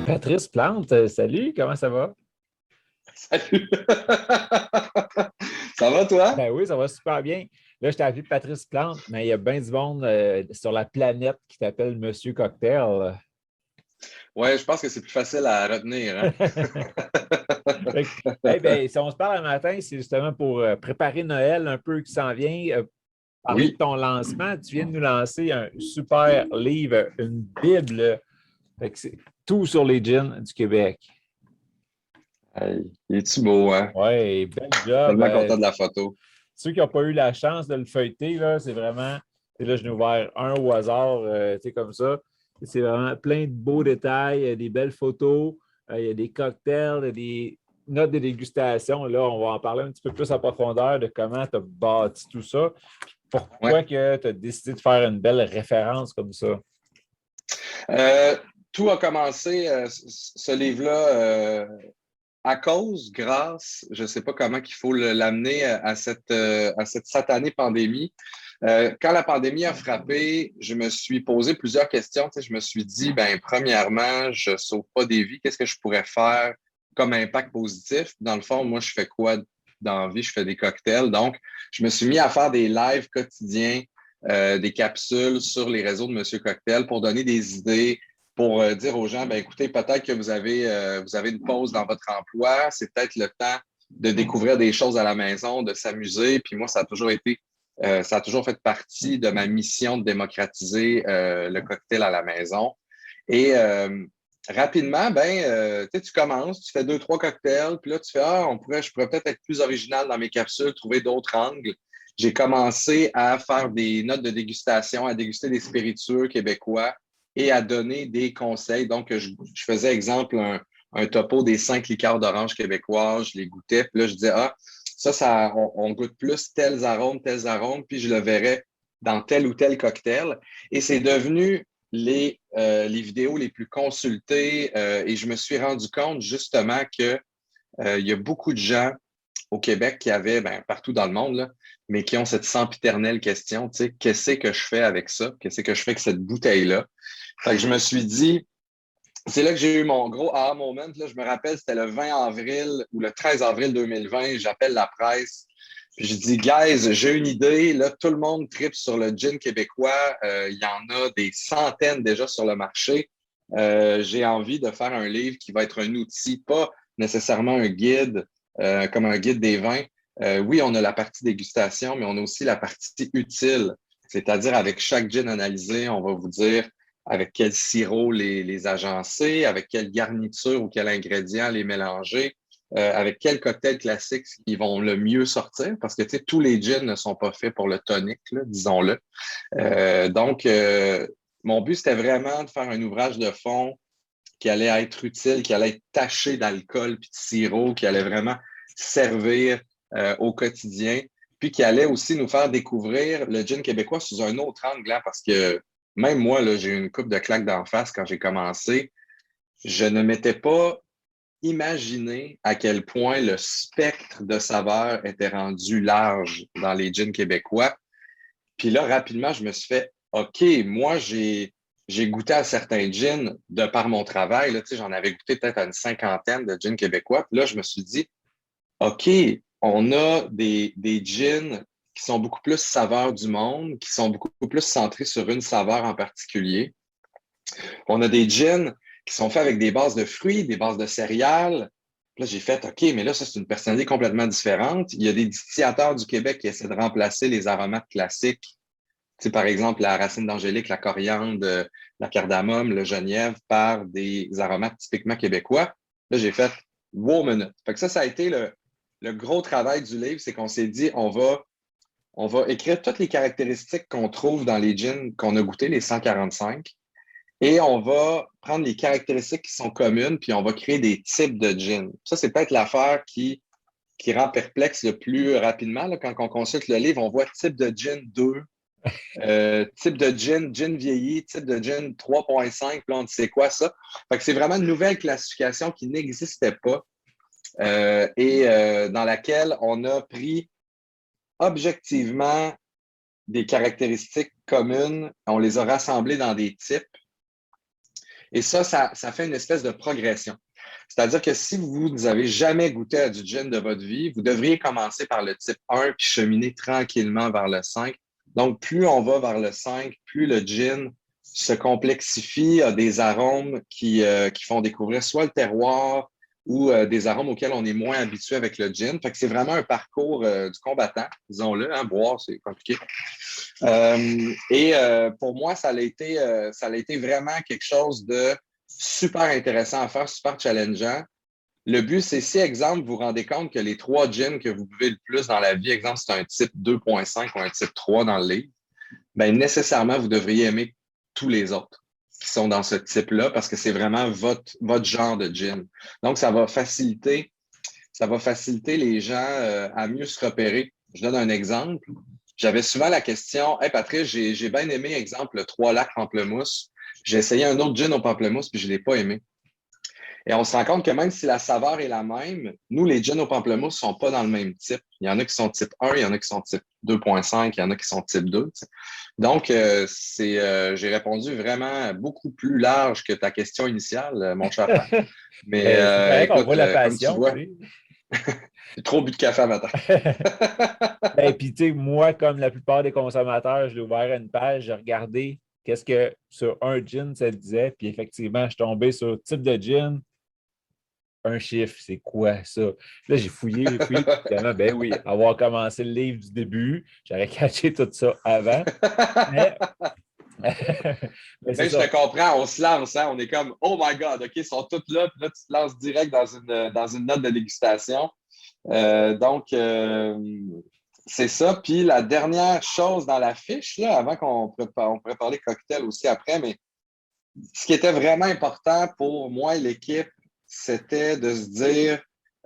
Patrice Plante, salut, comment ça va? Salut! Ça va, toi? Ben oui, ça va super bien. Là, je t'ai appelé Patrice Plante, mais il y a bien du monde sur la planète qui t'appelle Monsieur Cocktail. Ouais, je pense que c'est plus facile à retenir, hein? Fait que, hey, ben, si on se parle un matin, c'est justement pour préparer Noël un peu qui s'en vient. Parler de Oui. ton lancement. Tu viens de nous lancer un super livre, une Bible. Fait que c'est tout sur les gins du Québec. Hey, il est-tu beau, hein? Ouais, bel job. Tellement content de la photo. Ceux qui n'ont pas eu la chance de le feuilleter, là, c'est vraiment. Là, je n'ai ouvert un au hasard, comme ça. C'est vraiment plein de beaux détails, des belles photos, il y a des cocktails, il y a des notes de dégustation. Là, on va en parler un petit peu plus en profondeur de comment tu as bâti tout ça. Ouais. Pourquoi tu as décidé de faire une belle référence comme ça? Euh, Tout a commencé, ce livre-là, grâce, je ne sais pas comment qu'il faut l'amener à cette satanée pandémie. Quand la pandémie a frappé, je me suis posé plusieurs questions. Tu sais, je me suis dit, ben, premièrement, je ne sauve pas des vies. Qu'est-ce que je pourrais faire comme impact positif? Dans le fond, moi, je fais quoi dans la vie? Je fais des cocktails. Donc, je me suis mis à faire des lives quotidiens, des capsules sur les réseaux de Monsieur Cocktail pour donner des idées, pour dire aux gens, ben, écoutez, peut-être que vous avez une pause dans votre emploi. C'est peut-être le temps de découvrir des choses à la maison, de s'amuser. Puis moi, ça a toujours fait partie de ma mission de démocratiser le cocktail à la maison. Et rapidement, tu commences, tu fais deux, trois cocktails, puis là, tu fais, je pourrais peut-être être plus original dans mes capsules, trouver d'autres angles. J'ai commencé à faire des notes de dégustation, à déguster des spiritueux québécois et à donner des conseils. Donc, je faisais exemple un topo des 5 liqueurs d'orange québécois, je les goûtais, puis là, je disais, on goûte plus tels arômes, puis je le verrais dans tel ou tel cocktail. Et c'est devenu les vidéos les plus consultées et je me suis rendu compte justement que il y a beaucoup de gens au Québec qui avaient, ben, partout dans le monde, là, mais qui ont cette sempiternelle question, tu sais, qu'est-ce que je fais avec ça? Qu'est-ce que je fais avec cette bouteille-là? Fait que je me suis dit, c'est là que j'ai eu mon gros aha moment. Là, je me rappelle, c'était le 20 avril ou le 13 avril 2020. J'appelle la presse. Puis je dis, guys, j'ai une idée. Là, tout le monde tripe sur le gin québécois. Il y en a des centaines déjà sur le marché. J'ai envie de faire un livre qui va être un outil, pas nécessairement un guide, comme un guide des vins. Oui, on a la partie dégustation, mais on a aussi la partie utile. C'est-à-dire, avec chaque gin analysé, on va vous dire avec quel sirop les agencer, avec quelle garniture ou quel ingrédient les mélanger, avec quel cocktail classique ils vont le mieux sortir, parce que tu sais, tous les gins ne sont pas faits pour le tonic, là, disons-le. Donc, mon but, c'était vraiment de faire un ouvrage de fond qui allait être utile, qui allait être taché d'alcool puis de sirop, qui allait vraiment servir au quotidien, puis qui allait aussi nous faire découvrir le gin québécois sous un autre angle, hein, parce que même moi, là, j'ai eu une coupe de claques d'en face quand j'ai commencé. Je ne m'étais pas imaginé à quel point le spectre de saveurs était rendu large dans les gins québécois. Puis là, rapidement, je me suis fait, OK, moi, j'ai goûté à certains gins de par mon travail. Là, tu sais, j'en avais goûté peut-être à une cinquantaine de gins québécois. Puis là, je me suis dit, OK, on a des gins qui sont beaucoup plus saveurs du monde, qui sont beaucoup plus centrés sur une saveur en particulier. On a des gins qui sont faits avec des bases de fruits, des bases de céréales. Là, j'ai fait, OK, mais là, ça, c'est une personnalité complètement différente. Il y a des distillateurs du Québec qui essaient de remplacer les aromates classiques. Tu sais, par exemple, la racine d'angélique, la coriandre, la cardamome, le genièvre, par des aromates typiquement québécois. Là, j'ai fait, wow, minute. Fait que ça a été le gros travail du livre, c'est qu'on s'est dit, on va écrire toutes les caractéristiques qu'on trouve dans les gins qu'on a goûtés, les 145. Et on va prendre les caractéristiques qui sont communes, puis on va créer des types de gin. Ça, c'est peut-être l'affaire qui rend perplexe le plus rapidement. Là, quand on consulte le livre, on voit type de gin 2, type de gin, gin vieilli, type de gin 3.5, puis là, on dit c'est quoi ça? Fait que c'est vraiment une nouvelle classification qui n'existait pas et dans laquelle on a pris objectivement des caractéristiques communes, on les a rassemblées dans des types. Et ça fait une espèce de progression. C'est-à-dire que si vous n'avez jamais goûté à du gin de votre vie, vous devriez commencer par le type 1 puis cheminer tranquillement vers le 5. Donc, plus on va vers le 5, plus le gin se complexifie, a des arômes qui font découvrir soit le terroir ou des arômes auxquels on est moins habitué avec le gin. Fait que c'est vraiment un parcours du combattant, disons-le. Hein, boire, c'est compliqué. Pour moi, ça a été vraiment quelque chose de super intéressant à faire, super challengeant. Le but, c'est si, exemple, vous vous rendez compte que les 3 gins que vous buvez le plus dans la vie, exemple, c'est un type 2.5 ou un type 3 dans le livre, bien, nécessairement, vous devriez aimer tous les autres qui sont dans ce type-là parce que c'est vraiment votre genre de gin. Donc, ça va faciliter les gens à mieux se repérer. Je donne un exemple. J'avais souvent la question, « Hey Patrice, j'ai bien aimé, exemple, le 3 lacs pamplemousse. J'ai essayé un autre gin au pamplemousse puis je ne l'ai pas aimé. » Et on se rend compte que même si la saveur est la même, nous, les gins au pamplemousse ne sont pas dans le même type. Il y en a qui sont type 1, il y en a qui sont type 2.5, il y en a qui sont type 2. Donc, j'ai répondu vraiment beaucoup plus large que ta question initiale, mon cher Pat. Mais C'est correct, on écoute, voit la comme tu passion. vois, j'ai trop bu de café à matin. Ben, puis, tu sais, moi, comme la plupart des consommateurs, je l'ai ouvert à une page, j'ai regardé qu'est-ce que sur un gin ça disait, puis effectivement, je suis tombé sur type de gin, un chiffre, c'est quoi ça? Là, j'ai fouillé, puis finalement, ben oui, avoir commencé le livre du début, j'aurais caché tout ça avant, mais, mais c'est Mais je ça. te comprends, on se lance, hein? On est comme, oh my God, OK, ils sont tous là, puis là, tu te lances direct dans une note de dégustation. Donc, c'est ça. Puis la dernière chose dans la fiche, là, avant on pourrait parler cocktail aussi après, mais ce qui était vraiment important pour moi et l'équipe, c'était de se dire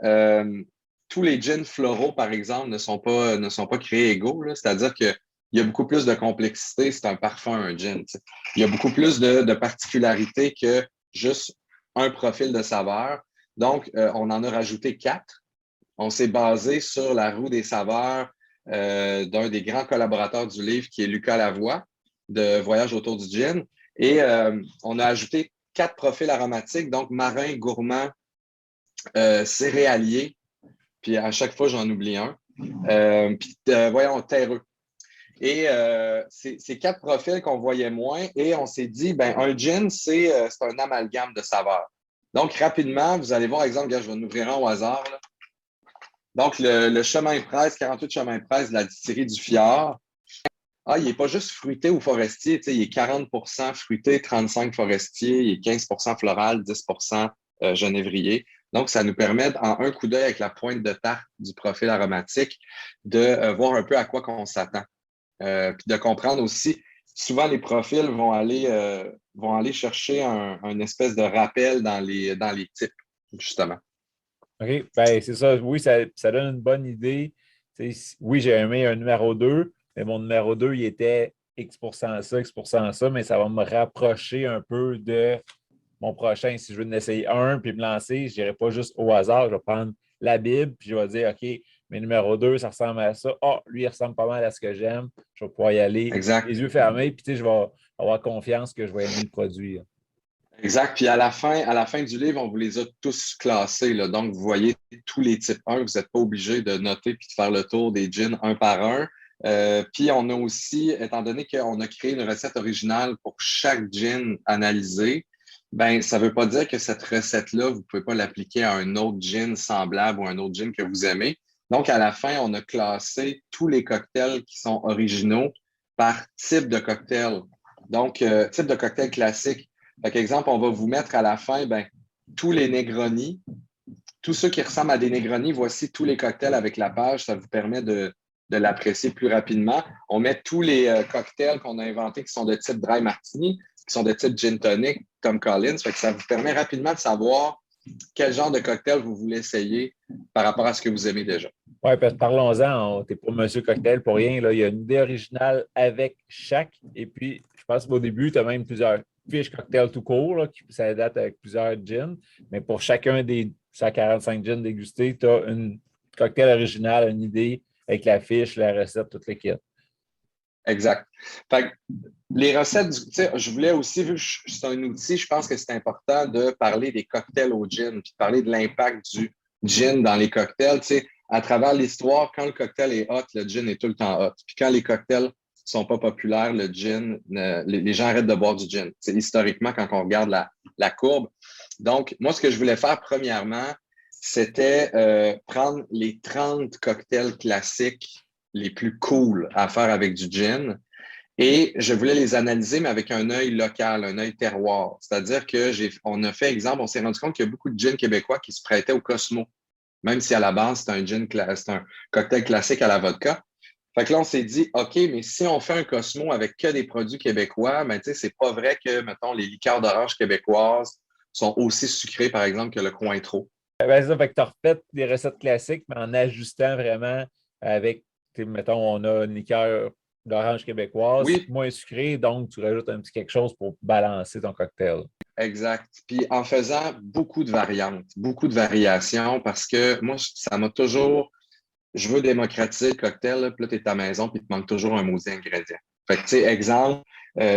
euh, tous les gins floraux, par exemple, ne sont pas créés égaux. C'est-à-dire qu'il y a beaucoup plus de complexité, c'est un parfum, un gin. T'sais. Il y a beaucoup plus de particularités que juste un profil de saveur. Donc, on en a rajouté 4. On s'est basé sur la roue des saveurs d'un des grands collaborateurs du livre qui est Lucas Lavoie de Voyage autour du gin. Et on a ajouté 4 profils aromatiques, donc marin, gourmand, céréalier, puis à chaque fois, j'en oublie un. Voyons, terreux. Et c'est 4 profils qu'on voyait moins et on s'est dit, ben un gin, c'est un amalgame de saveurs. Donc, rapidement, vous allez voir, exemple, je vais en ouvrir un au hasard. Là. Donc, le chemin presse, 48 chemin presse de la distillerie du Fjord. Ah, il n'est pas juste fruité ou forestier, il est 40 fruité, 35 forestier, il est 15 floral, 10 genévrier. Donc, ça nous permet, en un coup d'œil avec la pointe de tarte du profil aromatique, de voir un peu à quoi qu'on s'attend. Puis de comprendre aussi, souvent les profils vont aller chercher un espèce de rappel dans les types, justement. OK, ben c'est ça. Oui, ça donne une bonne idée. Oui, j'ai aimé un numéro 2, mais mon numéro 2, il était X% ça, X% ça, mais ça va me rapprocher un peu de mon prochain. Si je veux en essayer un puis me lancer, je n'irai pas juste au hasard. Je vais prendre la Bible puis je vais dire, OK, mais numéro 2, ça ressemble à ça. Ah, lui, il ressemble pas mal à ce que j'aime. Je vais pouvoir y aller Exact. les yeux fermés, puis je vais avoir confiance que je vais aimer le produit. Là. Exact. Puis à la fin du livre, on vous les a tous classés. Là. Donc, vous voyez tous les types 1. Vous n'êtes pas obligé de noter puis de faire le tour des gins un par un. Puis on a aussi, étant donné qu'on a créé une recette originale pour chaque gin analysé, ben ça ne veut pas dire que cette recette-là, vous ne pouvez pas l'appliquer à un autre gin semblable ou un autre gin que vous aimez. Donc, à la fin, on a classé tous les cocktails qui sont originaux par type de cocktail. Donc, type de cocktail classique. Par exemple, on va vous mettre à la fin tous les Negroni, tous ceux qui ressemblent à des Negroni, voici tous les cocktails avec la page. Ça vous permet de l'apprécier plus rapidement. On met tous les cocktails qu'on a inventés qui sont de type dry martini, qui sont de type gin tonic, Tom Collins. Fait que ça vous permet rapidement de savoir quel genre de cocktail vous voulez essayer par rapport à ce que vous aimez déjà. Oui, parlons-en. Tu n'es pas Monsieur Cocktail pour rien. Là. Il y a une idée originale avec chaque. Et puis, je pense qu'au début, tu as même plusieurs fiches cocktails tout court là, qui s'adaptent avec plusieurs gins. Mais pour chacun des 145 gins dégustés, tu as une cocktail original, une idée avec la fiche, la recette, toute l'équipe. Exact. Fait que les recettes, tu sais, je voulais aussi, vu que c'est un outil, je pense que c'est important de parler des cocktails au gin, puis de parler de l'impact du gin dans les cocktails. Tu sais, à travers l'histoire, quand le cocktail est hot, le gin est tout le temps hot. Puis quand les cocktails sont pas populaires, le gin, les gens arrêtent de boire du gin. C'est historiquement quand on regarde la courbe. Donc, moi, ce que je voulais faire premièrement, c'était prendre les 30 cocktails classiques les plus cool à faire avec du gin. Et je voulais les analyser, mais avec un œil local, un œil terroir. C'est-à-dire que on a fait exemple, on s'est rendu compte qu'il y a beaucoup de gin québécois qui se prêtaient au Cosmo, même si à la base, c'est un cocktail classique à la vodka. Fait que là, on s'est dit, OK, mais si on fait un Cosmo avec que des produits québécois, ben, tu sais, c'est pas vrai que, mettons, les liqueurs d'orange québécoises sont aussi sucrées, par exemple, que le Cointreau. Ben, c'est ça, fait que tu as refait des recettes classiques, mais en ajustant vraiment avec, mettons, on a une liqueur d'orange québécoise, Oui, moins sucrée, donc tu rajoutes un petit quelque chose pour balancer ton cocktail. exact. Puis en faisant beaucoup de variantes, beaucoup de variations, parce que moi, ça m'a toujours. Je veux démocratiser le cocktail, là, puis là, tu es à ta maison, puis il te manque toujours un maudit ingrédient. Fait que, tu sais, exemple,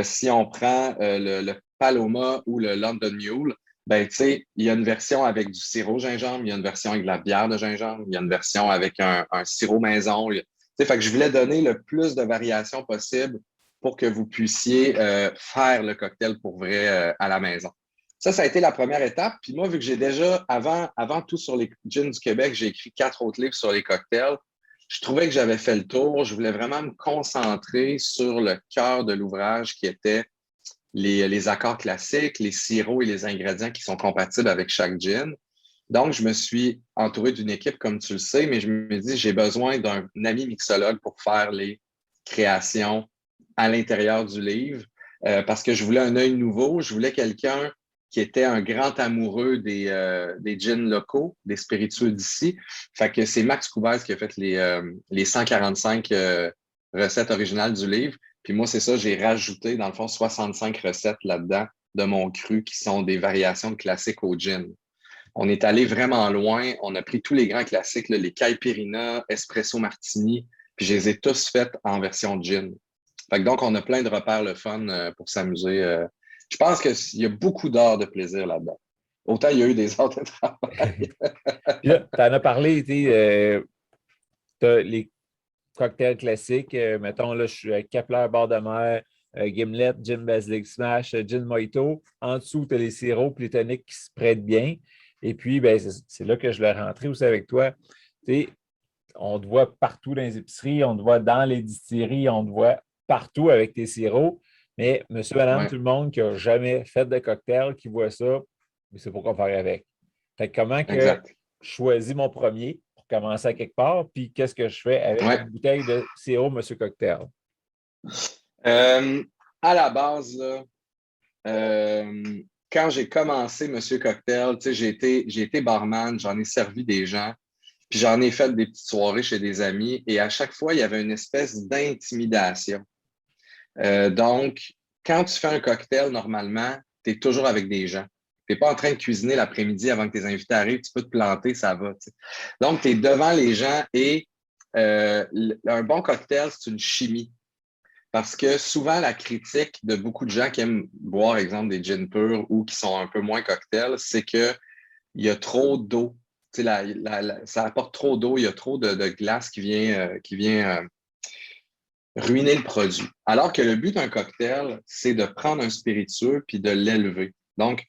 si on prend le Paloma ou le London Mule, ben, tu sais, il y a une version avec du sirop gingembre, il y a une version avec de la bière de gingembre, il y a une version avec un sirop maison. Tu sais, fait que je voulais donner le plus de variations possible pour que vous puissiez faire le cocktail pour vrai à la maison. Ça a été la première étape. Puis moi, vu que j'ai déjà, avant tout sur les gins du Québec, j'ai écrit 4 autres livres sur les cocktails, je trouvais que j'avais fait le tour. Je voulais vraiment me concentrer sur le cœur de l'ouvrage qui était les accords classiques, les sirops et les ingrédients qui sont compatibles avec chaque gin. Donc, je me suis entouré d'une équipe, comme tu le sais, mais je me dis, j'ai besoin d'un ami mixologue pour faire les créations à l'intérieur du livre parce que je voulais un œil nouveau. Je voulais quelqu'un qui était un grand amoureux des gins locaux, des spiritueux d'ici. Fait que c'est Max Coubès qui a fait les 145 recettes originales du livre. Puis moi, c'est ça, j'ai rajouté, dans le fond, 65 recettes là-dedans de mon cru qui sont des variations de classiques au gin. On est allé vraiment loin. On a pris tous les grands classiques, là, les Caipirinha, Espresso Martini, puis je les ai tous faites en version gin. Fait que donc, on a plein de repères le fun pour s'amuser. Je pense qu'il y a beaucoup d'heures de plaisir là-dedans. Autant il y a eu des heures de travail. Puis là, tu en as parlé, tu as les cocktails classiques, mettons, là, je suis avec Kepler, bord de mer, Gimlet, Gin Basilic Smash, Gin Mojito. En dessous, tu as les sirops, les toniques qui se prêtent bien. Et puis, ben, c'est là que je l'ai rentré aussi avec toi. Tu sais, on te voit partout dans les épiceries, on te voit dans les distilleries, on te voit partout avec tes sirops. Mais monsieur, madame, Ouais, tout le monde qui n'a jamais fait de cocktail, qui voit ça, mais c'est pas quoi faire avec. Fait que comment que exact. je choisis mon premier pour commencer à quelque part, puis qu'est-ce que je fais avec Ouais. une bouteille de sirop Monsieur Cocktail? Euh, à la base, là, quand j'ai commencé Monsieur Cocktail, tu sais, j'ai été barman, j'en ai servi des gens, puis j'en ai fait des petites soirées chez des amis, et à chaque fois, il y avait une espèce d'intimidation. Donc, quand tu fais un cocktail, normalement, tu es toujours avec des gens. Tu n'es pas en train de cuisiner l'après-midi avant que tes invités arrivent, tu peux te planter, ça va. Tu sais. Donc, tu es devant les gens et un bon cocktail, c'est une chimie. Parce que souvent, la critique de beaucoup de gens qui aiment boire, exemple, des gins purs ou qui sont un peu moins cocktails, c'est qu'il y a trop d'eau. Tu sais, ça apporte trop d'eau, il y a trop de glace qui vient ruiner le produit. Alors que le but d'un cocktail, c'est de prendre un spiritueux puis de l'élever. Donc,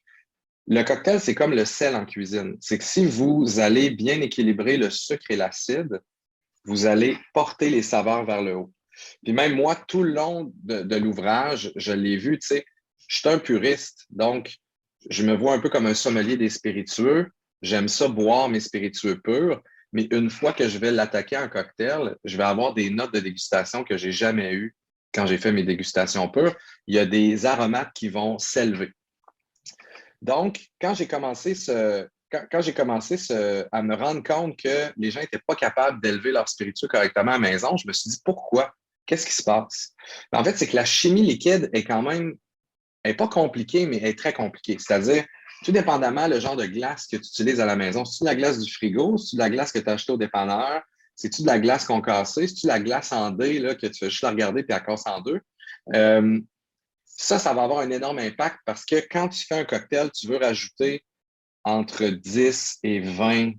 le cocktail, c'est comme le sel en cuisine. C'est que si vous allez bien équilibrer le sucre et l'acide, vous allez porter les saveurs vers le haut. Puis même moi, tout le long de l'ouvrage, je l'ai vu, tu sais, je suis un puriste. Donc, je me vois un peu comme un sommelier des spiritueux. J'aime ça boire mes spiritueux purs. Mais une fois que je vais l'attaquer en cocktail, je vais avoir des notes de dégustation que j'ai jamais eues quand j'ai fait mes dégustations pures. Il y a des aromates qui vont s'élever. Donc, quand j'ai commencé à me rendre compte que les gens n'étaient pas capables d'élever leur spiritueux correctement à la maison, je me suis dit pourquoi? Qu'est-ce qui se passe? En fait, c'est que la chimie liquide est quand même, elle n'est pas compliquée, mais elle est très compliquée. C'est-à-dire, tout dépendamment le genre de glace que tu utilises à la maison. Si c'est de la glace du frigo, si c'est de la glace que tu as achetée au dépanneur, C'est-tu de la glace concassée? C'est-tu de la glace en dés là, que tu fais juste la regarder puis elle casse en deux? Ça va avoir un énorme impact parce que quand tu fais un cocktail, tu veux rajouter entre 10 et 20,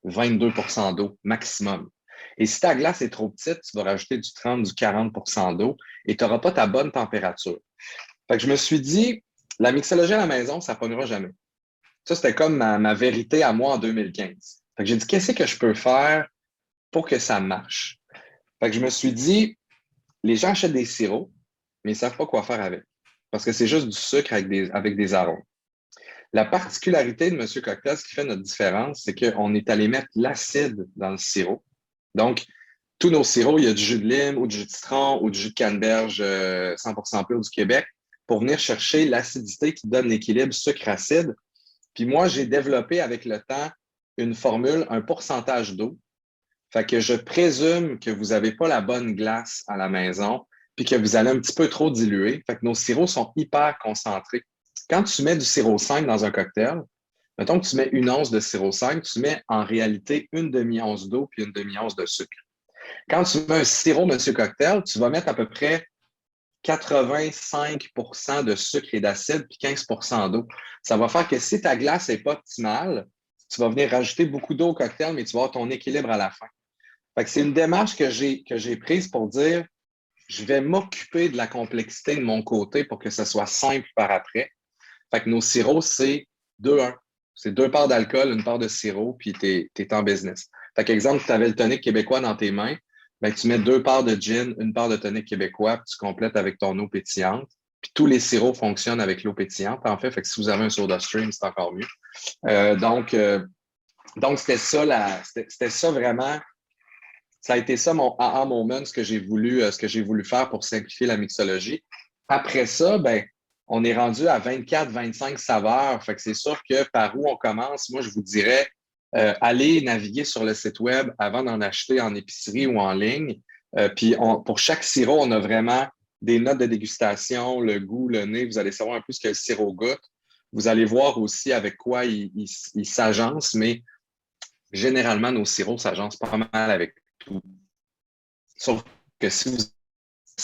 22 d'eau maximum. Et si ta glace est trop petite, tu vas rajouter du 30, du 40 d'eau et tu n'auras pas ta bonne température. Fait que je me suis dit, la mixologie à la maison, ça ne pognera jamais. Ça, c'était comme ma vérité à moi en 2015. Fait que j'ai dit, qu'est-ce que je peux faire pour que ça marche? Fait que je me suis dit, les gens achètent des sirops, mais ils ne savent pas quoi faire avec. Parce que c'est juste du sucre avec des arômes. La particularité de Monsieur Cocktail, ce qui fait notre différence, c'est qu'on est allé mettre l'acide dans le sirop. Donc, tous nos sirops, il y a du jus de lime ou du jus de citron ou du jus de canneberge 100% pur du Québec pour venir chercher l'acidité qui donne l'équilibre sucre-acide. Puis moi, j'ai développé avec le temps une formule, un pourcentage d'eau. Fait que je présume que vous n'avez pas la bonne glace à la maison puis que vous allez un petit peu trop diluer. Fait que nos sirops sont hyper concentrés. Quand tu mets du sirop 5 dans un cocktail, mettons que tu mets une once de sirop 5, tu mets en réalité une demi-once d'eau puis une demi-once de sucre. Quand tu mets un sirop Monsieur Cocktail, tu vas mettre à peu près 85 de sucre et d'acide puis 15 d'eau. Ça va faire que si ta glace n'est pas optimale, tu vas venir rajouter beaucoup d'eau au cocktail, mais tu vas avoir ton équilibre à la fin. Fait que c'est une démarche que j'ai prise pour dire je vais m'occuper de la complexité de mon côté pour que ce soit simple par après. Fait que nos sirops, c'est 2-1. C'est 2 parts d'alcool, 1 part de sirop, puis tu es en business. Fait qu'exemple, tu avais le tonic québécois dans tes mains, ben, tu mets 2 parts de gin, 1 part de tonic québécois, puis tu complètes avec ton eau pétillante. Puis tous les sirops fonctionnent avec l'eau pétillante, en fait. Fait que si vous avez un soda stream, c'est encore mieux. Donc, c'était ça vraiment. Ça a été ça mon aha moment, ce que j'ai voulu faire pour simplifier la mixologie. Après ça, ben, on est rendu à 24-25 saveurs. Fait que c'est sûr que par où on commence, moi, je vous dirais, allez naviguer sur le site web avant d'en acheter en épicerie ou en ligne. Puis pour chaque sirop, on a vraiment des notes de dégustation, le goût, le nez. Vous allez savoir un peu ce que le sirop goûte. Vous allez voir aussi avec quoi il s'agence, mais généralement, nos sirops s'agencent pas mal avec tout. Sauf que si vous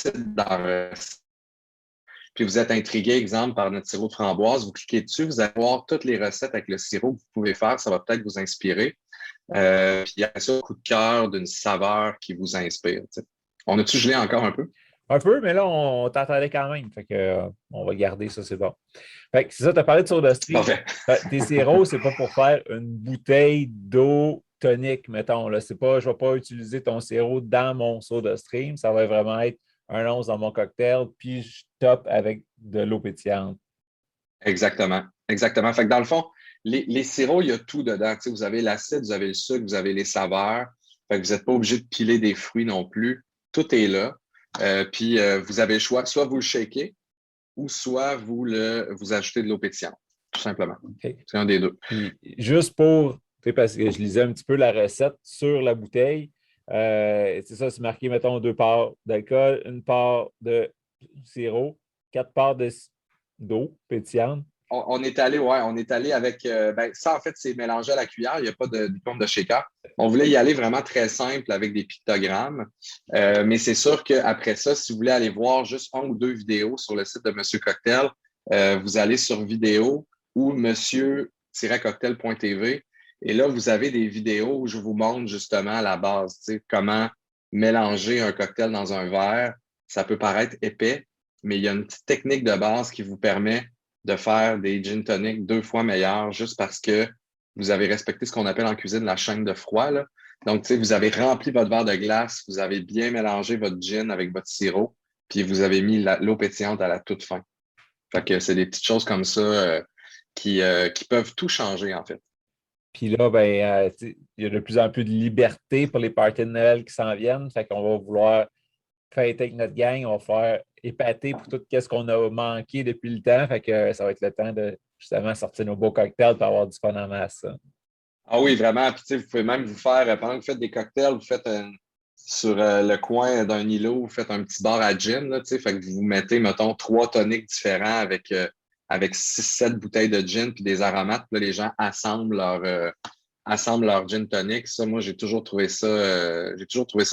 êtes dans puis vous êtes intrigué, exemple, par notre sirop de framboise, vous cliquez dessus, vous allez voir toutes les recettes avec le sirop que vous pouvez faire, ça va peut-être vous inspirer. Puis il y a ça, un coup de cœur d'une saveur qui vous inspire. T'sais. On a-tu gelé encore un peu? Un peu, mais là, on t'entendait quand même. Fait que, on va garder ça, c'est bon. Fait que c'est ça, tu as parlé de SodaStream. Parfait. Tes sirops, c'est pas pour faire une bouteille d'eau tonique, mettons. Là. C'est pas, je ne vais pas utiliser ton sirop dans mon SodaStream. Ça va vraiment être un once dans mon cocktail, puis je top avec de l'eau pétillante. Exactement. Exactement. Fait que dans le fond, les sirops, il y a tout dedans. T'sais, vous avez l'acide, vous avez le sucre, vous avez les saveurs. Fait que vous n'êtes pas obligé de piler des fruits non plus. Tout est là. Puis vous avez le choix, soit vous le shakez ou soit vous ajoutez de l'eau pétillante, tout simplement. Okay. C'est un des deux. Puis, juste pour, parce que je lisais un petit peu la recette sur la bouteille, c'est ça, c'est marqué, mettons, 2 parts d'alcool, 1 part de sirop, 4 parts d'eau pétillante. On est allé avec, ça en fait, c'est mélangé à la cuillère, il n'y a pas de diplôme de shaker. On voulait y aller vraiment très simple avec des pictogrammes, mais c'est sûr qu'après ça, si vous voulez aller voir juste 1 ou 2 vidéos sur le site de Monsieur Cocktail, vous allez sur vidéo ou monsieur-cocktail.tv et là, vous avez des vidéos où je vous montre justement à la base, comment mélanger un cocktail dans un verre. Ça peut paraître épais, mais il y a une petite technique de base qui vous permet de faire des gin tonic 2 fois meilleurs juste parce que vous avez respecté ce qu'on appelle en cuisine la chaîne de froid. Là. Donc, vous avez rempli votre verre de glace, vous avez bien mélangé votre gin avec votre sirop, puis vous avez mis l'eau pétillante à la toute fin. Fait que c'est des petites choses comme ça qui peuvent tout changer, en fait. Puis là, ben, il y a de plus en plus de liberté pour les parties de Noël qui s'en viennent. Fait qu'on va vouloir fêter avec notre gang, on va faire épater pour tout ce qu'on a manqué depuis le temps. Fait que ça va être le temps de justement sortir nos beaux cocktails pour avoir du fun en masse. Ça. Ah oui, vraiment. Puis vous pouvez même vous faire, pendant que vous faites des cocktails, vous faites sur le coin d'un îlot, vous faites un petit bar à gin. Là, fait que vous mettez, mettons, 3 toniques différents avec 6-7 bouteilles de gin puis des aromates. Là, les gens assemblent assemblent leur gin tonic. Ça, moi, j'ai toujours trouvé ça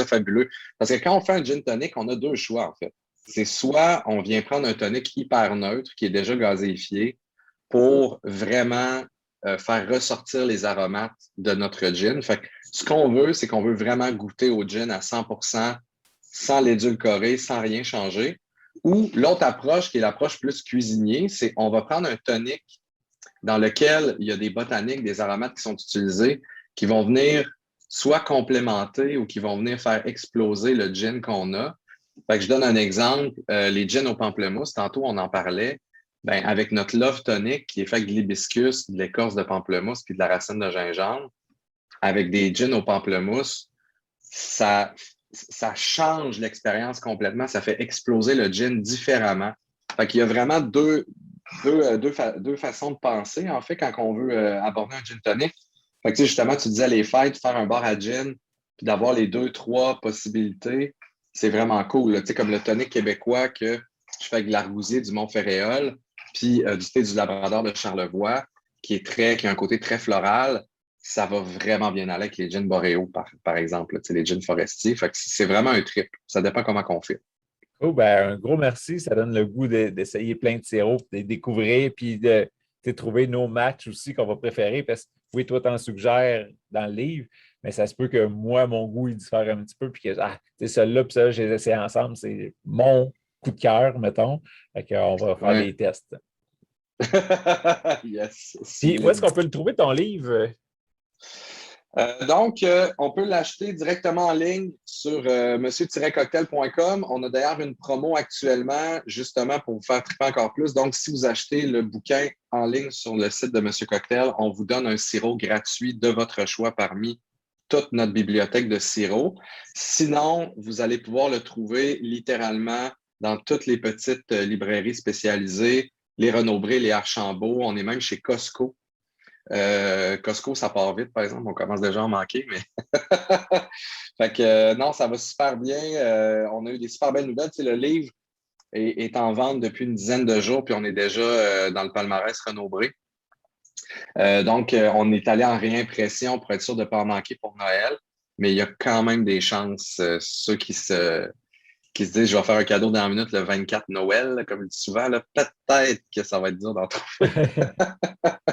fabuleux. Parce que quand on fait un gin tonic, on a deux choix, en fait. C'est soit on vient prendre un tonic hyper neutre qui est déjà gazéifié pour vraiment faire ressortir les aromates de notre gin. Fait que ce qu'on veut, c'est qu'on veut vraiment goûter au gin à 100% sans l'édulcorer, sans rien changer. Ou l'autre approche, qui est l'approche plus cuisinier, c'est on va prendre un tonic dans lequel il y a des botaniques, des aromates qui sont utilisés, qui vont venir soit complémenter ou qui vont venir faire exploser le gin qu'on a. Fait que je donne un exemple, les gins au pamplemousse, tantôt on en parlait, ben, avec notre Love Tonic qui est fait avec de l'hibiscus, de l'écorce de pamplemousse puis de la racine de gingembre, avec des gins au pamplemousse, ça change l'expérience complètement, ça fait exploser le gin différemment. Fait qu'il y a vraiment deux façons de penser, en fait, quand on veut aborder un gin tonic. Fait que, justement, tu disais les fêtes, faire un bar à gin, puis d'avoir les 2, 3 possibilités, c'est vraiment cool. Tu sais, comme le tonic québécois que je fais avec de l'argousier du Mont-Ferréol, puis du thé du Labrador de Charlevoix, qui a un côté très floral. Ça va vraiment bien aller avec les gins boréaux, par exemple, tu sais, les gins forestiers. Fait que c'est vraiment un trip. Ça dépend comment on fait. Oh, ben, un gros merci. Ça donne le goût d'essayer plein de sirops, de les découvrir, puis de trouver nos matchs aussi qu'on va préférer. Parce que oui, toi, tu en suggères dans le livre, mais ça se peut que moi, mon goût, il diffère un petit peu, puis que celui-là, puis ça, je les essaie ensemble. C'est mon coup de cœur, mettons. Fait qu'on va faire des tests. Yes. Puis, où est-ce qu'on peut le trouver, ton livre? Donc, on peut l'acheter directement en ligne sur monsieur-cocktail.com. On a d'ailleurs une promo actuellement, justement, pour vous faire triper encore plus. Donc, si vous achetez le bouquin en ligne sur le site de Monsieur Cocktail, on vous donne un sirop gratuit de votre choix parmi toute notre bibliothèque de sirops. Sinon, vous allez pouvoir le trouver littéralement dans toutes les petites librairies spécialisées, les Renaud-Bré, les Archambault. On est même chez Costco. Costco, ça part vite, par exemple. On commence déjà à en manquer, mais. Fait que non, ça va super bien. On a eu des super belles nouvelles. Tu sais, le livre est en vente depuis une dizaine de jours, puis on est déjà dans le palmarès Renaud-Bré. Donc, on est allé en réimpression pour être sûr de ne pas en manquer pour Noël, mais il y a quand même des chances, ceux qui se disent je vais faire un cadeau dans la minute le 24 Noël, là, comme il dit souvent, là, peut-être que ça va être dur d'en trouver.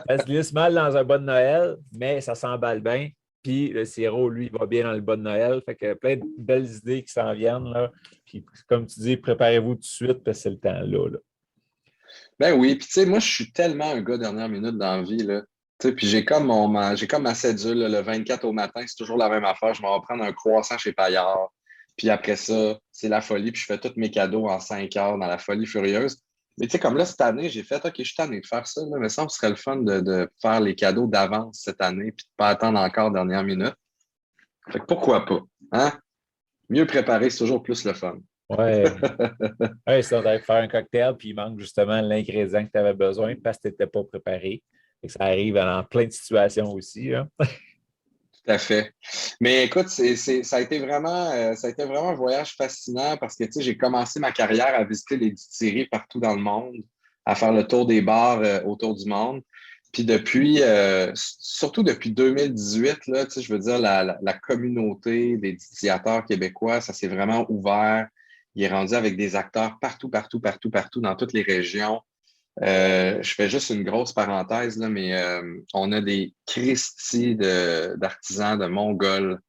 Ça se glisse mal dans un bon Noël, mais ça s'emballe bien. Puis le sirop, lui, va bien dans le bon Noël. Fait que plein de belles idées qui s'en viennent. Là. Puis comme tu dis, préparez-vous tout de suite parce que c'est le temps là. Ben oui, puis tu sais, moi, je suis tellement un gars dernière minute dans la vie, là. Tu sais, puis j'ai comme ma cédule, là, le 24 au matin, c'est toujours la même affaire. Je m'en vais prendre un croissant chez Paillard. Puis après ça, c'est la folie. Puis je fais tous mes cadeaux en 5 heures dans la folie furieuse. Mais tu sais, comme là, cette année, j'ai fait, OK, je suis tanné de faire ça. Là, mais ça me serait le fun de faire les cadeaux d'avance cette année, puis de pas attendre encore dernière minute. Fait que pourquoi pas? Hein? Mieux préparé, c'est toujours plus le fun. Ouais. Ouais, ça, d'aller faire un cocktail, puis il manque justement l'ingrédient que tu avais besoin parce que tu n'étais pas préparé. Et que ça arrive dans plein de situations aussi. Là. Tout à fait. Mais écoute, ça a été vraiment un voyage fascinant parce que tu sais, j'ai commencé ma carrière à visiter les distilleries partout dans le monde, à faire le tour des bars autour du monde. Puis surtout depuis 2018, là, tu sais, je veux dire, la communauté des distillateurs québécois, ça s'est vraiment ouvert. Il est rendu avec des acteurs partout, partout, partout, partout, dans toutes les régions. Je fais juste une grosse parenthèse, là, mais on a des Christie d'artisans, de Mongols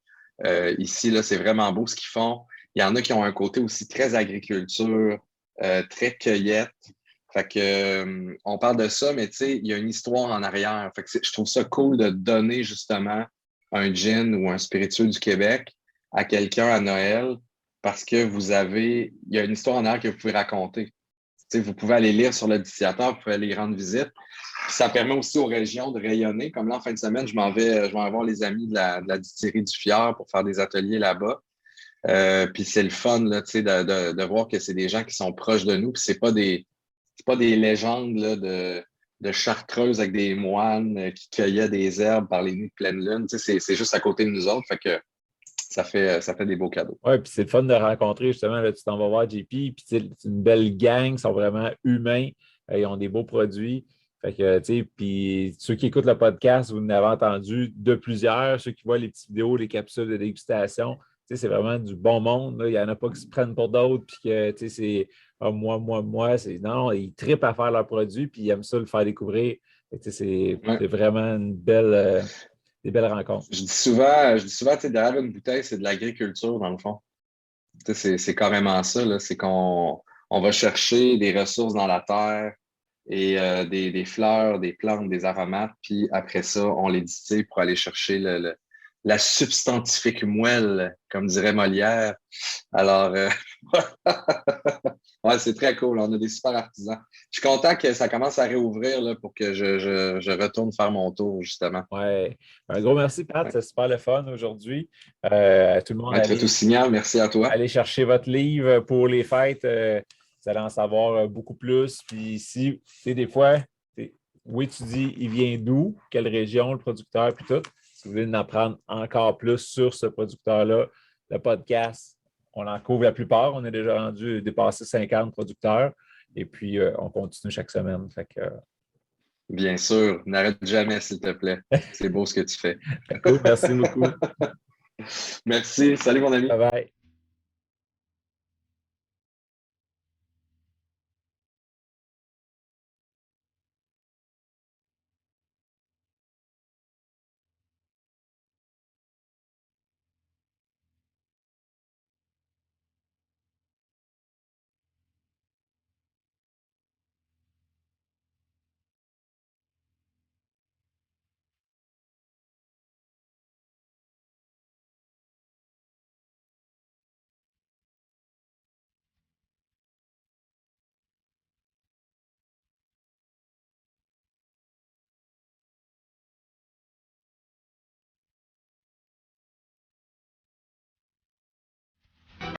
ici. Là, c'est vraiment beau ce qu'ils font. Il y en a qui ont un côté aussi très agriculture, très cueillette. Fait que, on parle de ça, mais tu sais, il y a une histoire en arrière. Fait que je trouve ça cool de donner justement un gin ou un spiritueux du Québec à quelqu'un à Noël parce que il y a une histoire en arrière que vous pouvez raconter. T'sais, vous pouvez aller lire sur le distillateur, vous pouvez aller y rendre visite. Puis ça permet aussi aux régions de rayonner. Comme là, en fin de semaine, je m'en vais voir les amis de la distillerie du Fjord pour faire des ateliers là-bas. Puis c'est le fun là, de voir que c'est des gens qui sont proches de nous. Puis c'est pas des légendes là, de chartreuses avec des moines qui cueillaient des herbes par les nuits de pleine lune. C'est juste à côté de nous autres. Fait que ça fait des beaux cadeaux. Oui, puis c'est le fun de rencontrer justement. Là, tu t'en vas voir JP, puis c'est une belle gang, ils sont vraiment humains, ils ont des beaux produits. Fait que, tu sais, puis ceux qui écoutent le podcast, vous en avez entendu de plusieurs. Ceux qui voient les petites vidéos, les capsules de dégustation, tu sais, c'est vraiment du bon monde. Là. Il n'y en a pas qui se prennent pour d'autres, puis que, tu sais, c'est moi. Non, ils trippent à faire leurs produits, puis ils aiment ça le faire découvrir. Fait que, tu sais, c'est vraiment des belles rencontres. Je dis souvent, tu sais, derrière une bouteille, c'est de l'agriculture, dans le fond. Tu sais, c'est carrément ça, là. C'est qu'on va chercher des ressources dans la terre et des fleurs, des plantes, des aromates, puis après ça, on les distille pour aller chercher la substantifique moelle, comme dirait Molière. Alors, ouais, c'est très cool. On a des super artisans. Je suis content que ça commence à réouvrir là, pour que je retourne faire mon tour, justement. Ouais. Un gros merci, Pat. Ouais. C'est super le fun aujourd'hui. Tout le monde, Être tout signal, merci à toi. allez chercher votre livre pour les fêtes. Vous allez en savoir beaucoup plus. Puis ici, tu sais, des fois, oui, tu dis, il vient d'où, quelle région, le producteur, puis tout. Si vous voulez en apprendre encore plus sur ce producteur-là, le podcast, on en couvre la plupart. On est déjà rendu dépasser 50 producteurs. Et puis, on continue chaque semaine. Fait que, Bien sûr, n'arrête jamais, s'il te plaît. C'est beau ce que tu fais. cool, merci beaucoup. Merci. Salut, mon ami. Bye bye.